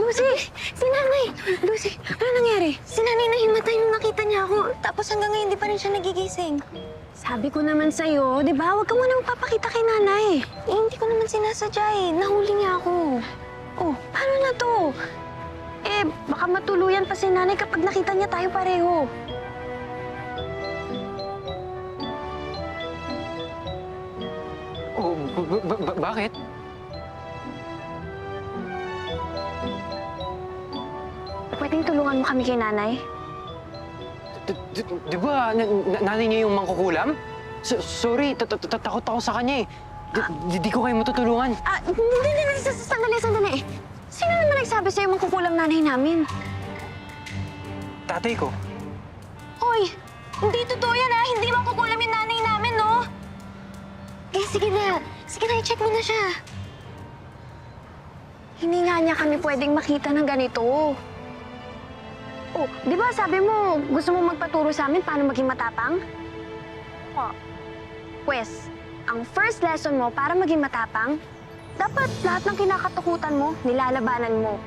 Lucy! Si Nanay! Lucy, ano nangyari? Si Nanay nahimatay nung nakita niya ako. Tapos hanggang ngayon, di pa rin siya nagigising. Sabi ko naman sa'yo, di ba? Huwag ka muna magpapakita kay Nanay. Eh, hindi ko naman sinasadya eh. Nahuli niya ako. Oh, paano na to? Eh, baka matuluyan pa si Nanay kapag nakita niya tayo pareho. Oh, bakit? Pwedeng tulungan mo kami kay Nanay? Di ba nanay niya yung mangkukulam? Sorry, takot ako sa kanya eh. Di ko kayo matutulungan. Hindi. Sandali. Sino naman nagsabi sa'yo mangkukulam nanay namin? Tatay ko. Hoy! Hindi totoo yan ha! Hindi mangkukulam yung nanay namin, no? Eh, sige na, i-check mo na siya. Hindi nga niya kami pwedeng makita ng ganito. Oh, di ba sabi mo, gusto mo magpaturo sa amin paano maging matapang? Oo. Pwes, ang first lesson mo para maging matapang, dapat lahat ng kinakatakutan mo, nilalabanan mo.